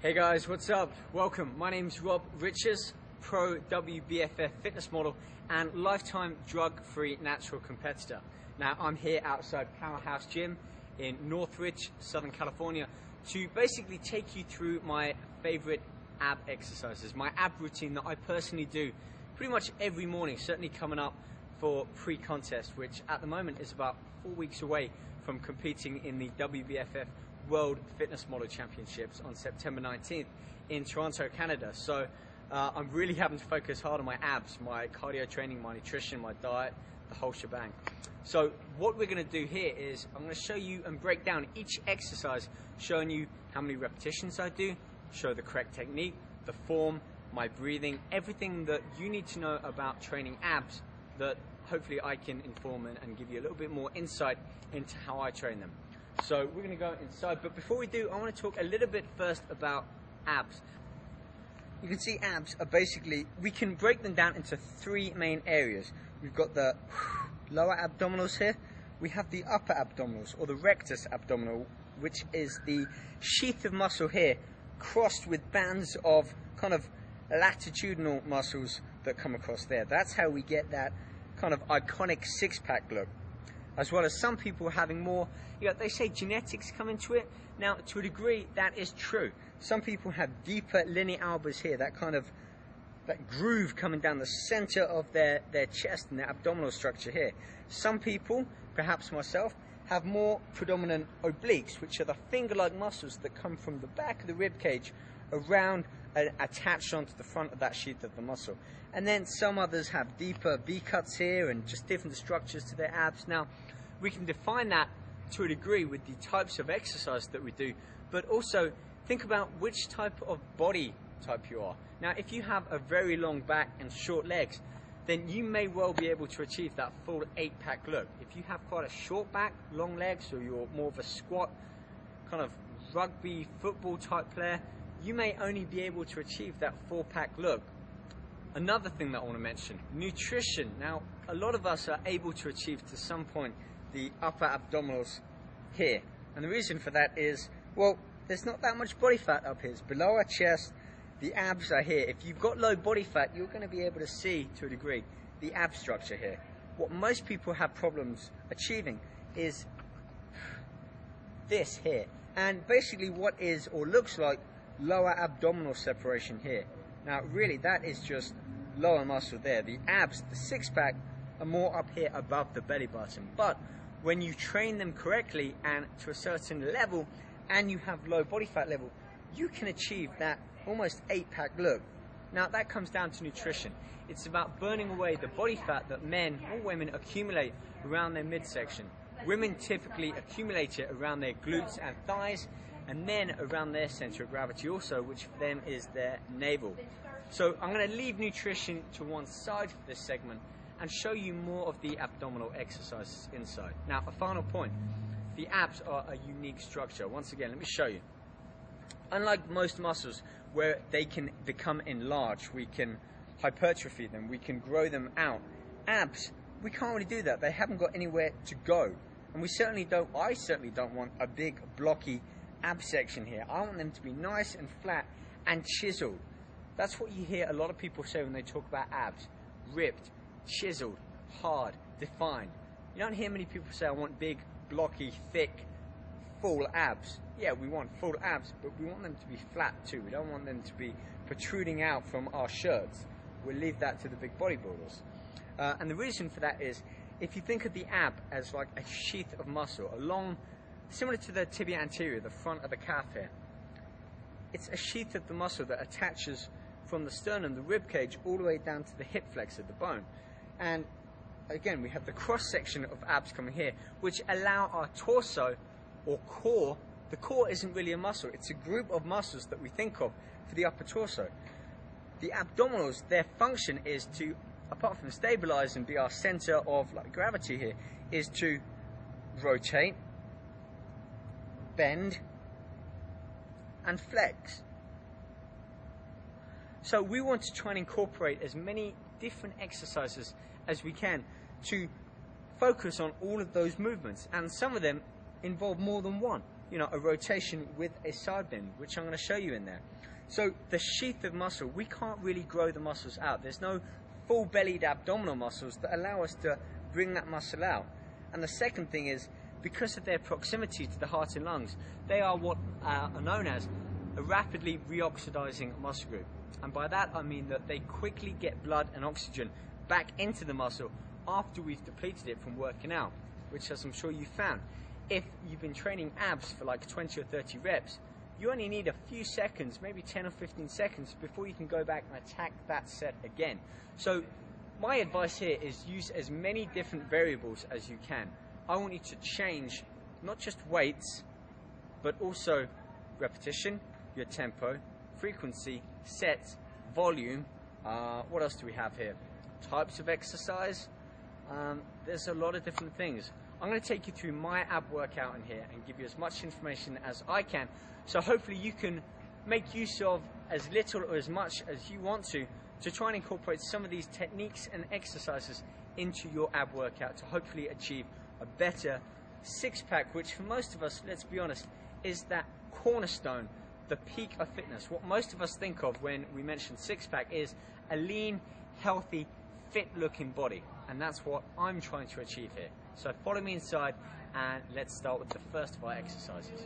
Hey guys, what's up? Welcome. My name's Rob Riches, pro WBFF fitness model and lifetime drug-free natural competitor. Now I'm here outside Powerhouse Gym in Northridge, Southern California to basically take you through my favorite ab exercises, my ab routine that I personally do pretty much every morning, certainly coming up for pre-contest, which at the moment is about 4 weeks away from competing in the WBFF World Fitness Model Championships on September 19th in Toronto, Canada. So I'm really having to focus hard on my abs, my cardio training, my nutrition, my diet, the whole shebang. So what we're going to do here is I'm going to show you and break down each exercise, showing you how many repetitions I do, show the correct technique, the form, my breathing, everything that you need to know about training abs that hopefully I can inform and give you a little bit more insight into how I train them. So we're going to go inside, but before we do, I want to talk a little bit first about abs. You can see abs are basically, we can break them down into three main areas. We've got the lower abdominals here, we have the upper abdominals, or the rectus abdominal, which is the sheath of muscle here, crossed with bands of kind of latitudinal muscles that come across there. That's how we get that kind of iconic six-pack look. As well as some people having more, they say genetics come into it. Now, to a degree, that is true. Some people have deeper linea albas here, that groove coming down the center of their chest and their abdominal structure here. Some people, perhaps myself, have more predominant obliques, which are the finger-like muscles that come from the back of the rib cage around, attached onto the front of that sheath of the muscle. And then some others have deeper V-cuts here and just different structures to their abs. Now, we can define that to a degree with the types of exercise that we do, but also think about which type of body type you are. Now, if you have a very long back and short legs, then you may well be able to achieve that full 8-pack look. If you have quite a short back, long legs, or you're more of a squat, kind of rugby, football type player, you may only be able to achieve that 4-pack look. Another thing that I want to mention, nutrition. Now, a lot of us are able to achieve to some point the upper abdominals here. And the reason for that is, well, there's not that much body fat up here. It's below our chest. The abs are here. If you've got low body fat, you're going to be able to see, to a degree, the ab structure here. What most people have problems achieving is this here. And basically what is or looks like lower abdominal separation here. Now, really, that is just lower muscle there. The abs, the six-pack, are more up here above the belly button. But when you train them correctly and to a certain level, and you have low body fat level, you can achieve that almost 8-pack look. Now, that comes down to nutrition. It's about burning away the body fat that men or women accumulate around their midsection. Women typically accumulate it around their glutes and thighs, and men around their center of gravity also, which for them is their navel. So I'm going to leave nutrition to one side for this segment and show you more of the abdominal exercises inside. Now, a final point. The abs are a unique structure. Once again, let me show you. Unlike most muscles where they can become enlarged, we can hypertrophy them, we can grow them out. Abs, we can't really do that. They haven't got anywhere to go. And I certainly don't want a big blocky ab section here. I want them to be nice and flat and chiseled. That's what you hear a lot of people say when they talk about abs. Ripped, chiseled, hard, defined. You don't hear many people say, I want big, blocky, thick, full abs. Yeah, we want full abs, but we want them to be flat too. We don't want them to be protruding out from our shirts. We'll leave that to the big bodybuilders. And the reason for that is, if you think of the ab as like a sheath of muscle, similar to the tibia anterior, the front of the calf here, it's a sheath of the muscle that attaches from the sternum, the rib cage, all the way down to the hip flexor, the bone. And again, we have the cross section of abs coming here, which allow our torso or core. The core isn't really a muscle, it's a group of muscles that we think of for the upper torso. The abdominals, their function is to, apart from stabilize and be our center of gravity here, is to rotate, bend, and flex. So we want to try and incorporate as many different exercises as we can to focus on all of those movements, and some of them involve more than one. a rotation with a side bend, which I'm going to show you in there. So the sheath of muscle, we can't really grow the muscles out. There's no full-bellied abdominal muscles that allow us to bring that muscle out. And the second thing is, because of their proximity to the heart and lungs, they are what are known as a rapidly reoxidizing muscle group. And by that I mean that they quickly get blood and oxygen back into the muscle after we've depleted it from working out, which, as I'm sure you found, if you've been training abs for like 20 or 30 reps, you only need a few seconds, maybe 10 or 15 seconds, before you can go back and attack that set again. So my advice here is use as many different variables as you can. I want you to change not just weights, but also repetition, your tempo, frequency, sets, volume. What else do we have here? Types of exercise. There's a lot of different things. I'm going to take you through my ab workout in here and give you as much information as I can, so hopefully you can make use of as little or as much as you want to try and incorporate some of these techniques and exercises into your ab workout to hopefully achieve a better six-pack, which for most of us, let's be honest, is that cornerstone, the peak of fitness. What most of us think of when we mention six-pack is a lean, healthy, fit-looking body, and that's what I'm trying to achieve here. So follow me inside and let's start with the first of our exercises.